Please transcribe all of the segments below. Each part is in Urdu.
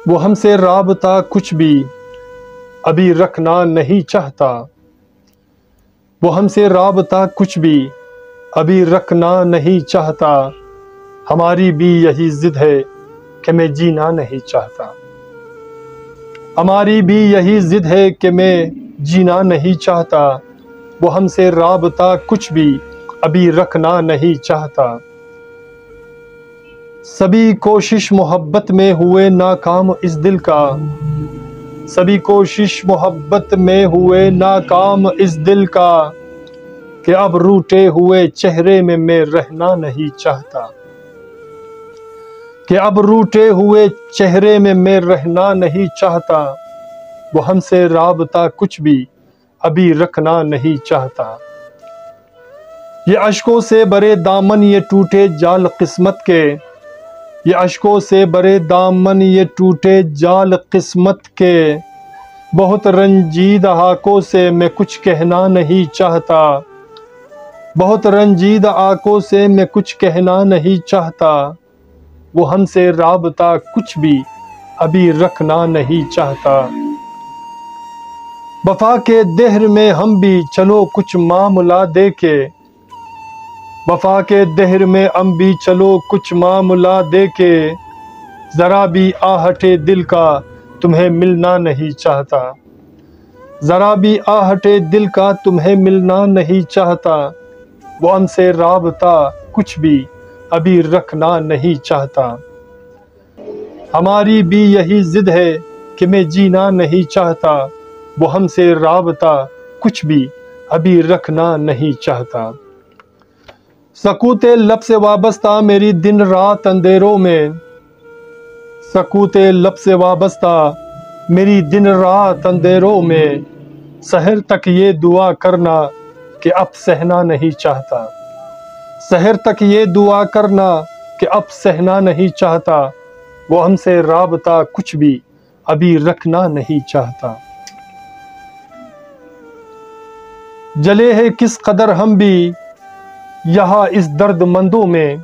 وہ ہم سے رابطہ کچھ بھی ابھی رکھنا نہیں چاہتا، وہ ہم سے رابطہ کچھ بھی ابھی رکھنا نہیں چاہتا، ہماری بھی یہی ضد ہے کہ میں جینا نہیں چاہتا، ہماری بھی یہی ضد ہے کہ میں جینا نہیں چاہتا، وہ ہم سے رابطہ کچھ بھی ابھی رکھنا نہیں چاہتا۔ سبھی کوشش محبت میں ہوئے ناکام اس دل کا، سبھی کوشش محبت میں ہوئے ناکام اس دل کا، کہ اب روٹے ہوئے چہرے میں رہنا نہیں چاہتا، کہ اب روٹے ہوئے چہرے میں رہنا نہیں چاہتا، وہ ہم سے رابطہ کچھ بھی ابھی رکھنا نہیں چاہتا۔ یہ اشکوں سے برے دامن یہ ٹوٹے جال قسمت کے، یہ اشکوں سے برے دامن یہ ٹوٹے جال قسمت کے، بہت رنجیدہ آنکھوں سے میں کچھ کہنا نہیں چاہتا، بہت رنجیدہ آنکھوں سے میں کچھ کہنا نہیں چاہتا، وہ ہم سے رابطہ کچھ بھی ابھی رکھنا نہیں چاہتا۔ وفا کے دہر میں ہم بھی چلو کچھ معاملہ دے کے، وفا کے دہر میں ہم بھی چلو کچھ معاملہ دے کے، ذرا بھی آہٹے دل کا تمہیں ملنا نہیں چاہتا، ذرا بھی آہٹے دل کا تمہیں ملنا نہیں چاہتا، وہ ہم سے رابطہ کچھ بھی ابھی رکھنا نہیں چاہتا۔ ہماری بھی یہی ضد ہے کہ میں جینا نہیں چاہتا، وہ ہم سے رابطہ کچھ بھی ابھی رکھنا نہیں چاہتا۔ سکوت لب سے وابستہ میری دن رات اندھیروں میں، سکوت لب سے وابستہ میری دن رات اندھیروں میں، سحر تک یہ دعا کرنا کہ اب سہنا نہیں چاہتا، سحر تک یہ دعا کرنا کہ اب سہنا نہیں چاہتا، وہ ہم سے رابطہ کچھ بھی ابھی رکھنا نہیں چاہتا۔ جلے ہیں کس قدر ہم بھی یہاں اس درد مندوں میں،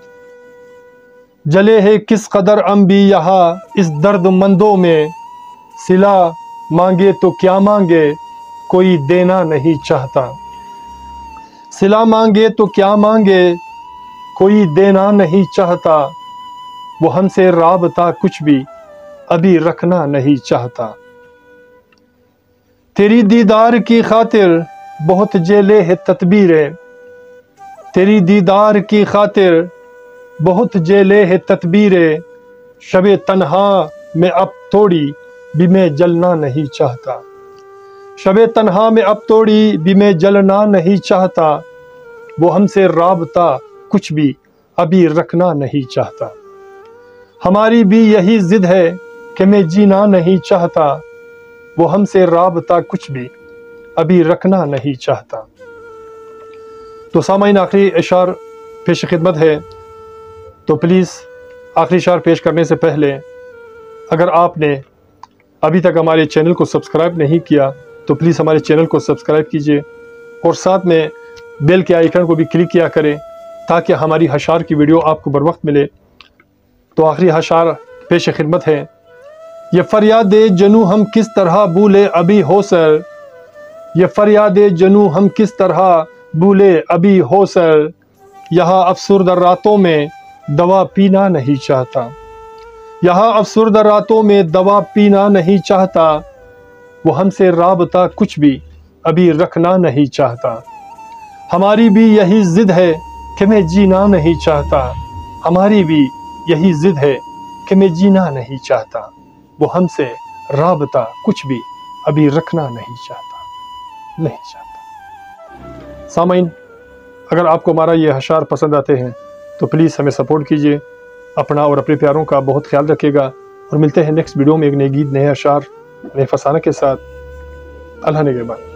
جلے ہیں کس قدر ہم بھی یہاں اس درد مندوں میں، صلہ مانگے تو کیا مانگے کوئی دینا نہیں چاہتا، صلہ مانگے تو کیا مانگے کوئی دینا نہیں چاہتا، وہ ہم سے رابطہ کچھ بھی ابھی رکھنا نہیں چاہتا۔ تیری دیدار کی خاطر بہت جیلے ہے تدبیریں، تیری دیدار کی خاطر بہت جیلے ہے تدبیریں، شب تنہا میں اب توڑی بھی میں جلنا نہیں چاہتا، شب تنہا میں اب توڑی بھی میں جلنا نہیں چاہتا، وہ ہم سے رابطہ کچھ بھی ابھی رکھنا نہیں چاہتا۔ ہماری بھی یہی ضد ہے کہ میں جینا نہیں چاہتا، وہ ہم سے رابطہ کچھ بھی ابھی رکھنا نہیں چاہتا۔ تو سامعین، آخری اشعار پیش خدمت ہے، تو پلیز آخری اشعار پیش کرنے سے پہلے اگر آپ نے ابھی تک ہمارے چینل کو سبسکرائب نہیں کیا تو پلیز ہمارے چینل کو سبسکرائب کیجئے اور ساتھ میں بیل کے آئیکن کو بھی کلک کیا کریں تاکہ ہماری اشعار کی ویڈیو آپ کو بر وقت ملے۔ تو آخری اشعار پیش خدمت ہے۔ یہ فریاد جنوں ہم کس طرح بھولے ابھی ہوسر، یہ فریاد جنوں ہم کس طرح بھولے ابھی ہوسر، یہاں افسردہ راتوں میں دوا پینا نہیں چاہتا، یہاں افسردہ راتوں میں دوا پینا نہیں چاہتا، وہ ہم سے رابطہ کچھ بھی ابھی رکھنا نہیں چاہتا۔ ہماری بھی یہی ضد ہے کہ میں جینا نہیں چاہتا، ہماری بھی یہی ضد ہے کہ میں جینا نہیں چاہتا، وہ ہم سے رابطہ کچھ بھی ابھی رکھنا نہیں چاہتا۔ سامعین، اگر آپ کو ہمارا یہ اشعار پسند آتے ہیں تو پلیز ہمیں سپورٹ کیجئے، اپنا اور اپنے پیاروں کا بہت خیال رکھیے گا، اور ملتے ہیں نیکسٹ ویڈیو میں ایک نئے گیت، نئے اشعار، نئے فسانہ کے ساتھ۔ اللہ نگہبان۔